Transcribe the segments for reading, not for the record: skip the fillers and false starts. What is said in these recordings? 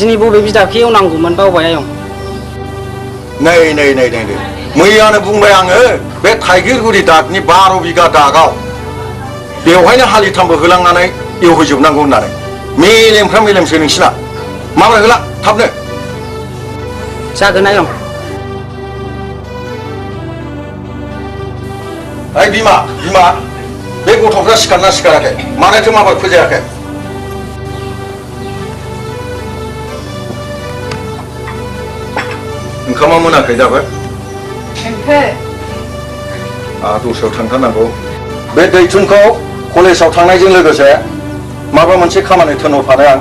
दिनै बबे बिदाखौ एवनांगौमोन बावबाय आयं। नै मैयानो बुंबाय आङो बे थाइगिरगुरि दागनि 12 बिगा दागाव बेवहायनो हालिथामबो होलांनानै एवहैजोबनांगौ होननानै। मेलेमफ्रा मेलेमसो नोंसिना। माबोरै होला थाबनो। जागोन आयं। ओइ बिमा बे गथ'फ्रा सिखारना सिखाराखै? मानोथो माबार फोजायाखै? ओंखामा मोनाखै दाबो? ओंहो। दस्रायाव थांथारनांगौ। बे दैथुनखौ कलेजाव थांनायजों लोगोसे माबा मोनसे खामानि थिनहरफानो आं।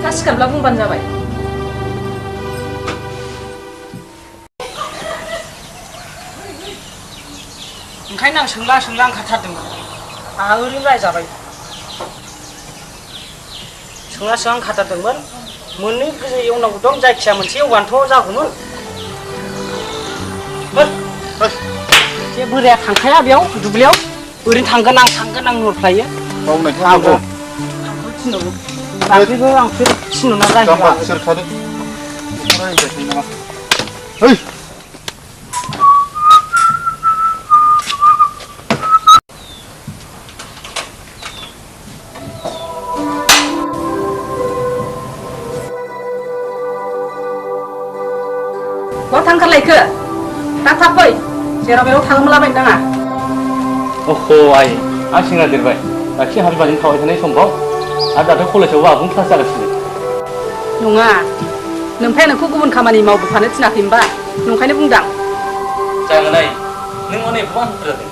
दा सिखारब्ला बुंबानो जाबाय। ओंखायनो आं सोंला ओंखारथारदोंमोन। आंहा ओरैनो रायजाबाय। सोंलासो आं खाथारदोंमोन। मोननै गोजौ एवनांगौ दं, जायखिया मोनसे एवबानोथ' जागौमोन। जे बोराया थांखाया बेयाव दुब्लियाव ओरैनो थांगोन आं नुफ्लायो। बावनायखौ थिनहरो। दाख्लैबो आं थिनहरना रायजाबा सोर थादों? बहा थांखारलायखो? दा थाब फै, जेराव मेराव थांमोनलाबायनो नाङा। आइ आं सेंग्रा देरबाय। दाखि हाबिबाजों थाबाय थानाय समफ्राव आरो दाथ' कलेजावबो आबुं क्लास जागासिनो। नङा, नोमफाया नोंखौ गुबुन खामानि मावबोफानो थिनाखै होनबा? नंखायनो बुंदां। जागोन आइ, नों माने एफा आंखौ जादों।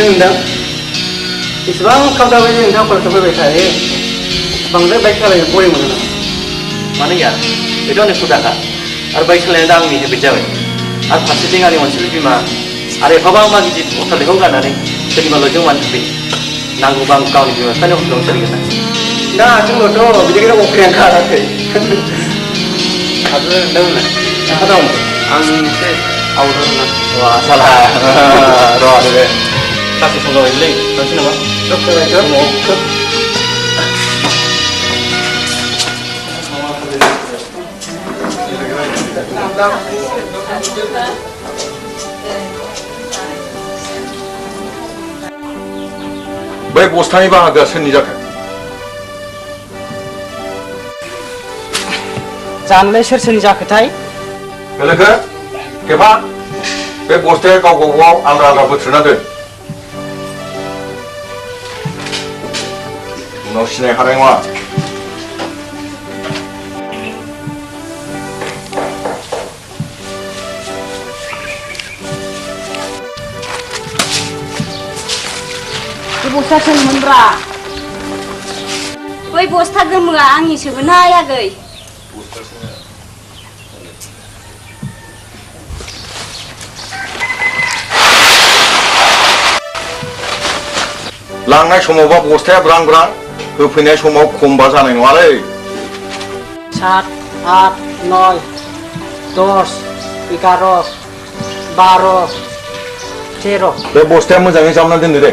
नोंथां इसेबां थाब जाबाय नोंथां कलेजाव फैबाय थायो। बांद्राय बाइक सालायनो बरिं मोनो नामा? माने यार, बेथ' आंनि हुदाखा आरो बाइक सालायनाया दा आंनि हेबिट जाबाय। आरो फारसेथिं आंनि अनसुलि बिमा आरो एफाबां मा गिदिर हस्पिटालखौ गारनानै सोरनिबा लजों मानो थाफैयो? नांगौबा आं गावनि बिमा बिफानि हस्पिटालावनो सोलिगोन। दा जोंनावथ' बिदिनो अफायानो खाराखै। आरो नोंलाय मा दं? आं एसे आउटआव थांना। Wah, salah. Roh, deh. Kasih penggawa ini, kasih nama. Mau ke? बै बस्थानि बाहागोआ सोरनि जाखो? जानोलाय सोरनि जाखोथाय? लोगो खेबा बे बस्थाया गाव गावबाव आलादा आलादा बोथ्रोना दोन। उनाव सिनाय हानाय नङा। बे बस्था सोरमोनब्रा? बै बस्था गोमोआ आंनिसोमोनहाय आगै। लांनाय समावबा बस्थाया ब्रां ब्रां, होफैनाय समाव खमबा जानाय नङालै। 7, 8, 9, 10, 11, 12, 13। बे बस्थाया मोजाङै जामना दोनदो दे।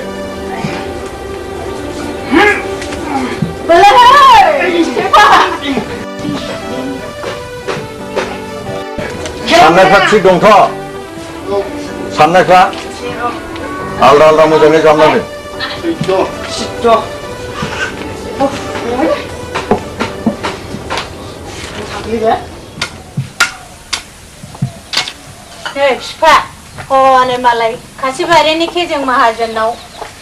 साननायफ्रा थिग दंथ'? साननायफ्रा आलदा आलदा मोजाङै जामना दोन। बिफा हनै मालाय खासिबारिनि खेजों माहाजोनाव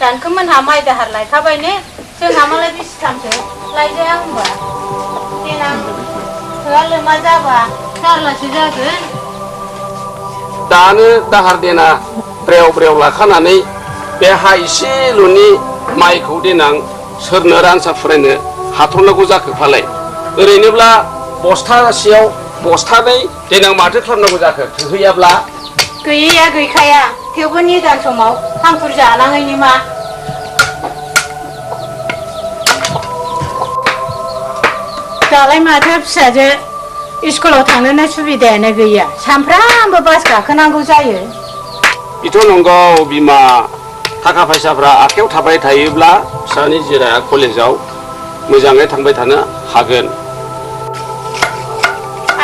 दानखोमोनहा माइ दाहार लायखाबायनो, जोंहा मालाय बेसेथामसो लायजाया होनबा? देनां थोआ लोमा जाबा जारलासो जागोन। दानो दाहार देना ब्रेव ब्रेव लाखानानै बे हा इसेल'नि माइखौ देनां सोरनो रानसा फरायनो हाथरनांगौ जाखो फालाय ओरैनोब्ला बस्थासेयाव बस्थानै देनां माथो खालामनांगौ जाखो थोहैयाब्ला गैयैया गैखाया थेवबो निदान समाव हांखुर जानाङैनि मा दालाय माथो फिसाजो स्कुलाव थांनोनो सुबिदायानो गैया सानफ्रामबो बास गाखोनांगौ जायो बेथ' नंगौ बिमा थाखा फैसाफ्रा आखायाव थाबाय थायोब्ला फिसानि जिराया कलेजाव मोजाङै थांबाय थानो हागोन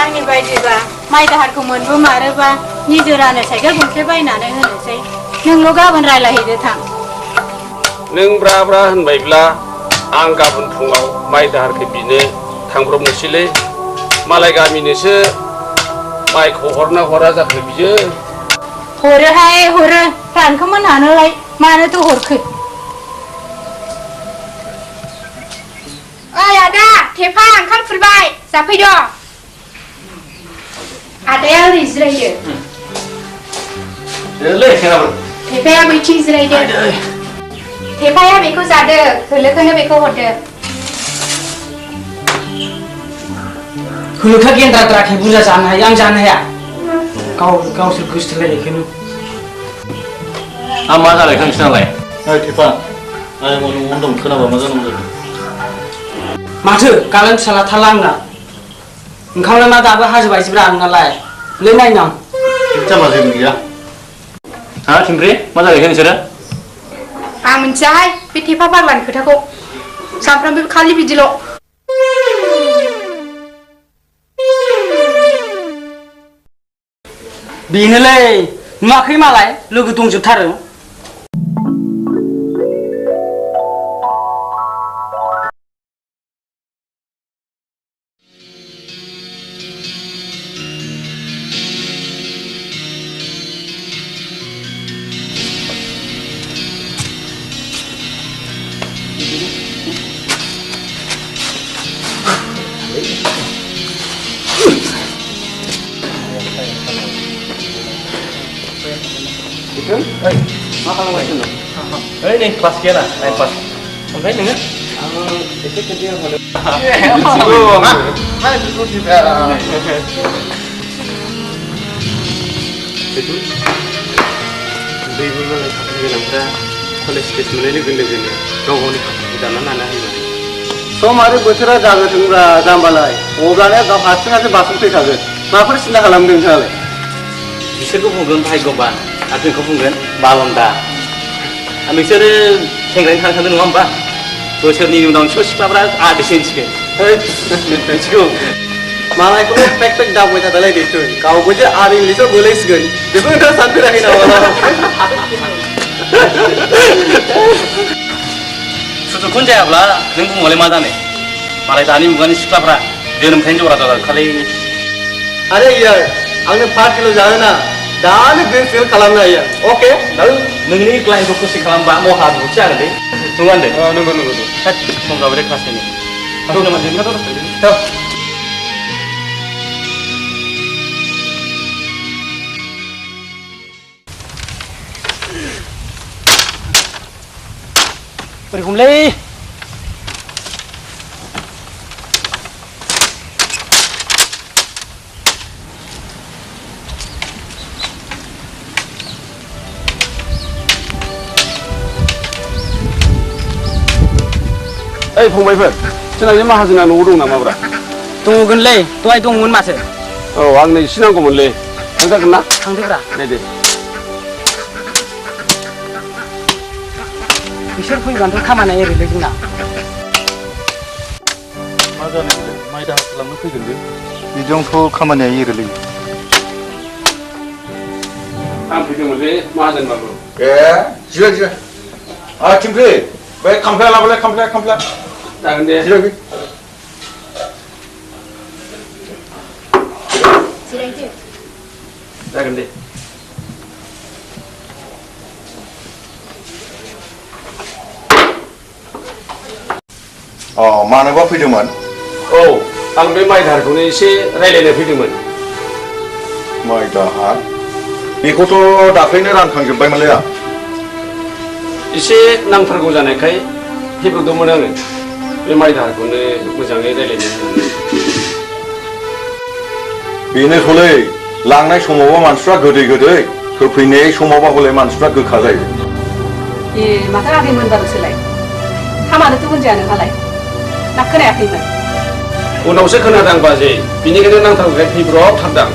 आंनि बायदिबा माइ दाहारखौ मोनबोमारोबा निजोरानो साइकेल गंसे बायनानै होनोसै नोंल' गाबोन रायलायहैदो थां नों ब्रा ब्रा होनबायब्ला आं गाबोन फुङाव माइ दाहारखौ बिनो थांब्रबनोसैलै मालाय गामिनोसो माइखौ हरना हरा जाखो बियो हरोहाय हरो रानखौ मोनहानोलाय मानोथो हरखो ओइ आदा थेफा ओंखाम खुरबाय जाफैद' आदाया ओरै जिरायो थेफाया बैथिं जिरायदो थेफाया बेखौ जादो होलोखौनो बेखौ हरदो होलोखा गेन्द्राद्राखाय बुरजा जानो हायो आं जानो हाया गावसोर गोसोथोलायनायखौनो आं मा जालायखो नोंसोरनालाय थेफा आं न'आवनो दं खोनाबा मा जानांगौ जादों माथो गालां फिसाला थाला आंना ओंखामलाय मा दाबो हाजोबायसोब्रा आंनालाय ले नायनां जामा जेबो गैया हा थिमफ्रि मा जालायखो नोंसोरो आं मिथियाहाय बे थेफा फाग्लानि खोथाखौ सानफ्रामबो खालि बिदिल' बेनोलै नुवाखै मालाय लोगो दंजोबथारो मा खालामगासिनो दं ओइ नै क्लास गैयाना 9 क्लास ओमफ्राय नोङो आं एसे खोन्थिनो सानो दैबो मालाय साख्रि गोनांफ्रा कलेज फेस मोननाय लोगो लोगोनो गाव गावनि खामानिखौ दानना लानो हायो सम आरो बोथोरा जागोथोंब्रा जाम्बालाय अब्लानो गाव हारसिङासो बारस'फैखागोन माबाफोर सिन्था खालामदों नोंथाङालाय बिसोरखौ बुंगोन भाग्यबान आरो जोंखौ बुंगोन बालन्दा नोंसोरो सेंग्रानि थानो सानदों नङा होमबा बोसोरनि उनाव नोंसोर सिख्लाफ्रा आदैसो मिथिगोन मिथिगौ मालायखौनो पेक पेक दावबाय थादालाय देसुन गावबो जे आर इंलिसाव गोलैसिगोन बेखौ नोंथाङा सानफेराखै नामा सुजुगखौनो जायाब्ला नों बुंबालाय मा जानो मालाय दानि मुगानि सिख्लाफ्रा जोनोमनिफ्रायनो जरा जरा खालि आरे यार आंनो 5 किल' जाहोना दानो ग्रेड फेल खालामनो हायो अके नोंनि क्लाइन्टखौ खुसि खालामबा महा बुथि जागोन दे नङा होनदों नंगौ नंगौ सम जाबाय क्लासनि बोरैखौलै ओइ फंबायफोर जोंना माहाजोना न'आव दं नामाब्रा दङगोनलै दहाय दंमोन माथो औ आंनो एसे नांगौमोनलै थांजागोन ना थांदोब्रा नायदो बिसोर फैबानोथ' खामानिया एरोलै जोंना मा जानो माइ दाहार खालामनो फैगोन बे बिदियावनोथ' खामानिया एरोलै आं फैदोंमोनलै माहाजोनबाबो जिराय जिराय थिमफ्रि बै खामफ्लाय लाबोलाय खामफ्लाय जागोन दे जिराय जागोन दे मानोबा फैदोंमोन औ आं बे माइ दाहारखौनो एसे रायज्लायनो फैदोंमोन माइ दाहार बेखौथ' दाख्लैनो रानखांजोब्बायमोनलै आं एसे नांथारगौ जानायखाय हेबोदोंमोन आङो बे माइ दाहारखौनो मोजाङै रायलायनो होननानै बेनोथ'लै लांनाय समावबा मानसिफ्रा गोदै गोदै होफैनाय समावबा हले मानसिफ्रा गोखा जायो ए माथो आखैमोन बारुसोलाय खामानोथ' होनजाया नोंहालाय ना खोनायाखैमोन उनावसो खोनादां बाजै बिनिखायनो नांथारगौखाय फैब्रब थारदां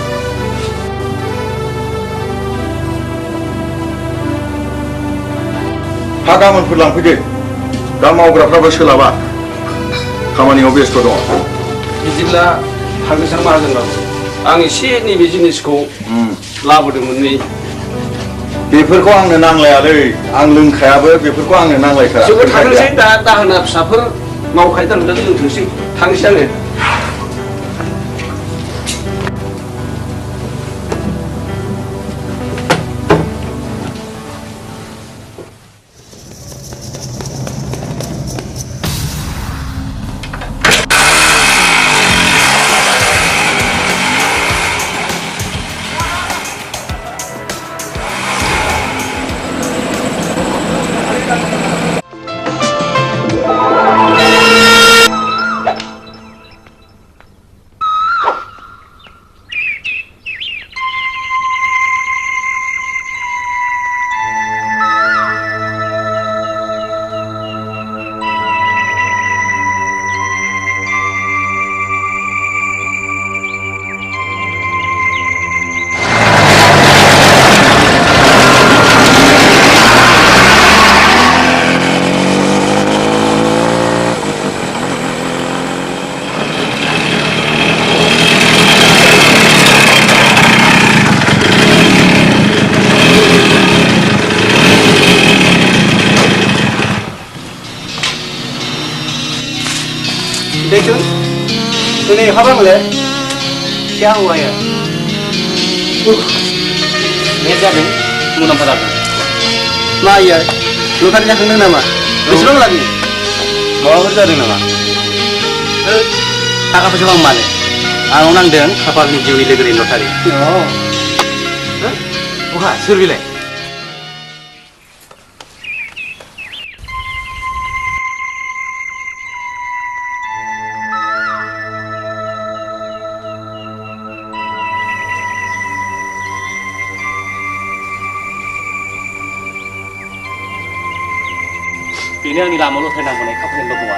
हा गाबोनफोर लांफैदो दा मावग्राफ्राबो सोलाबा खामानियाव बेस्थ' दङ बिदिब्ला थांनोसां माहाजोनबाबो आं एसे नैबे जिनिसखौ लाबोदोंमोन नै बेफोरखौ आंनो नांलायालै आं लोंखायाबो बेफोरखौ आंनो नांलायखाया जोंबो थांनोसै दा दाहोना फिसाफोर मावखायो दानदों लोंथोंसै थांनोसै आङो देखो तूने हवा मिले क्या हुआ यार बे जादों मुलाम्फा जादों मा यार लुथार जाखांदों नामा बेसेबां लागनि माबाफोर जादों नामा थाखा फैसाखौ आं मानो आंनाव नांदों खाफालनि जिउनि लोगोरि लटारि बहा सोर बिलाय बेनो आंनि लामायाव लथायनांगौनाय खाफालनि लोगोआ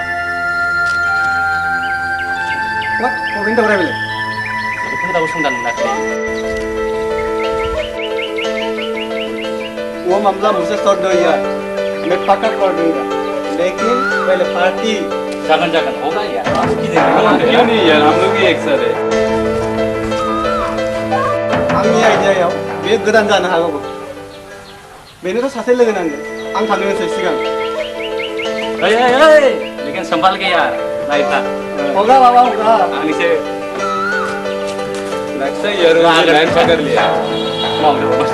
What? Mungkin tak berapa? बेखौ दाबो संदान मोनाखै वो मामला मुझसे सॉर्ट हो यार मैं पक्का कर दूंगा लेकिन पहले पार्टी जागोन जागोन होगा यार क्यों नहीं यार हम लोग ही एक साथ है आंनि आइडियायाव बे गोदान जानो हागौ बेनोथ' सासे लोगो नांगोन आं थांनोसै सिगां लेकिन संभाल के यार लाइटा होगा बाबा होगा आगे से लगता है यार उन्होंने लाइन पकड़ लिया मामले में बस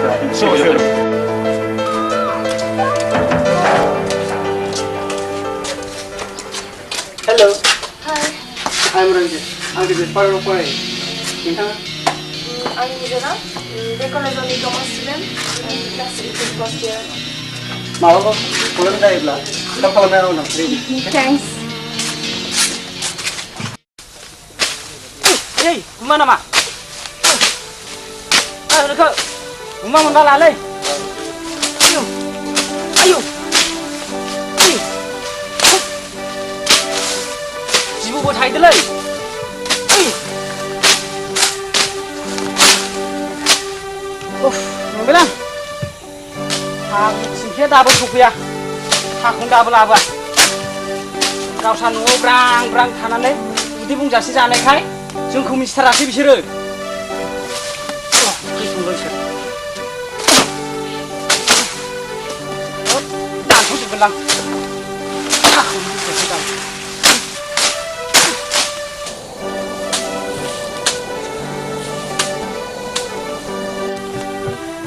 हेलो Hi, I'm Ranjit आं दिस पार्ट अफ फराय नोंथाङा I'm Nijana. They call us only common student. Class 8 first year. माबाफोर प्रब्लेम जायोब्ला कल खालामनाय उनाव ready Thanks. Hey, guma nama? Ayo, kau. Guma mana lalai? Ayo, ayo. Jibu buat hai dulu. Mobilan. Aku singkir double kopiah. Aku double apa? Kau sanu brang tanane. Udah bungjasi jangan kai. जोंखौ मिस्टाराखै बिसोरो दानथ'जोबगोन आं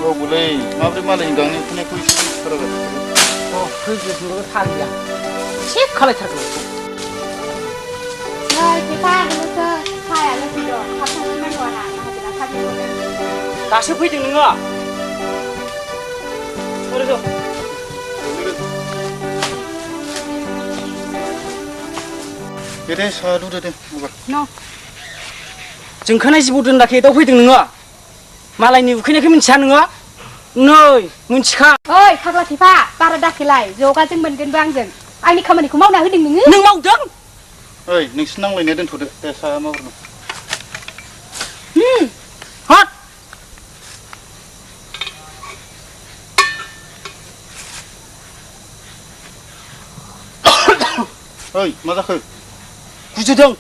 औ बोलै माब्रै मालायनि गांनि उखैनायखौ एसे फोरागासिनो फोजोबनोबो थालिया एसे खालायथारगौ दासो फैदों नोङो दे साहा लुदो दे न' जोंखानाय जिबौ दोनदाखै दाउ फैदों नोङो मालायनि उखैनायखौ मिन्थिया नोङो नै मिन्थिखा ओइ फाग्ला थेफा बारा दाखेलाय जगाजों मोनगोनबो आंजों आंनि खामानिखौ मावना होदों नोङो नों मावदों ओइ नोंसोर नांलायनाया दोनथ'दो दे साहा मावग्रो हट ओइ मा जाखो गुजुदों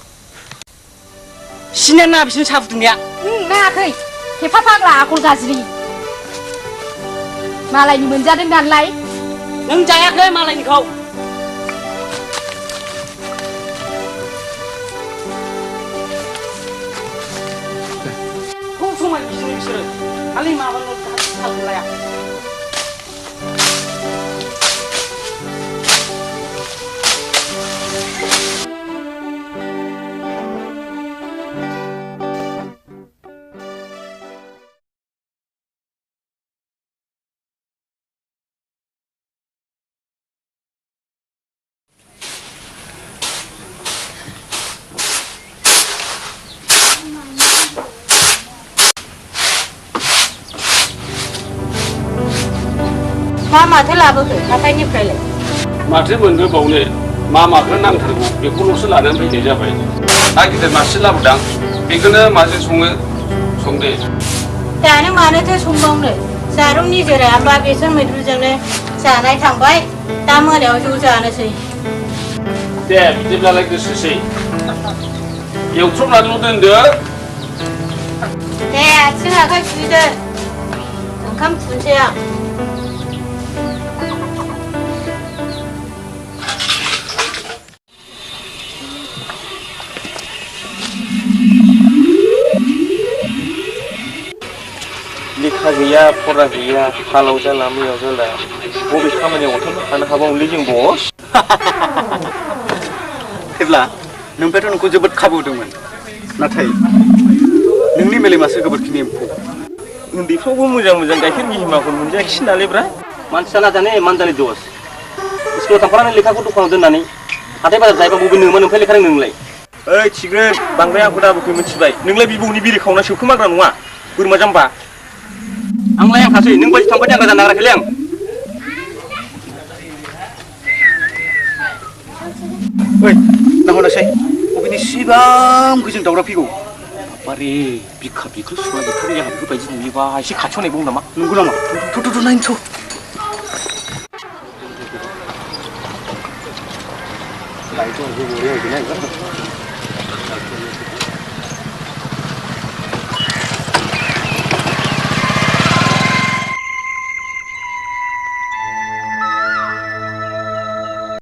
सिनाया ना बिसोरनो साहा फुदुंनाया नाङाखै थेफा फाग्ला आखल गाज्रि मालायनि मोनजादों नालाय नों जायाखै मालायनिखौ सब समाय बिसोरो खालि माबाल' थालाया मा माथो लाबोखो हाथायनिफ्रायलाय माथो मोनबोबावनो मा माखौ नांथारगौ बेखौल'सो लानानै फैनाय जाबाय ना गिदिर मासे लाबोदां बेखौनो माजों सङो संदे दानो मानोथो संबावनो जारौ निजोरायाबा बेसर मैद्रुजोंनो जानाय थांबाय दा मोनायाव ज' जानोसै दे बिदिब्लालाय गोसोसै एवथ्रबनानैल' दोनदो दे आथिं आखाइ सुदो ओंखाम खुनसै आं लेखा गैया फरा गैया हालाव जाला मैयाव जाला बबे खामानियाव ओंखारनो थानो हाबावोलै जों बस जेब्ला नोंनिफ्रायथ' नोंखौ जोबोद खाबु होदोंमोन नाथाय नोंनि मेलेमासो गोबोरखिनि एम्फौ उन्दैफ्रावबो मोजां मोजां गाइखेर मिहिमाखौ मोनजायाखिसै नालायब्रा मानसिया नाजाने मानजानि दस स्कुलाव थांफानानै लेखाखौ दखानाव दोननानै हाथाय बाजार जायोबा बबे नोंमा नोंफ्राय लेखा रोंनो नोंलाय ओइ थिगोन बांद्राय आंखौ दाबुखै मिथिबाय नोंलाय बिबौनि बिरि खावना सोबखोमाग्रा नङा बोरमा जाम्बा आंलाय आंखासै नों बायदि थांबाय आं गोजान नागाराखैलै आं ओइ नाहरनोसै बबेनि सिबां गोजों दावरा फैगौ बारे बिखा बिखौ सुवा बिखारि जाहा बेफोरबायदि नुयोबा एसे खाथियाव नायबावो नामा नंगौ नामा थ' नायनोथ' लायथ'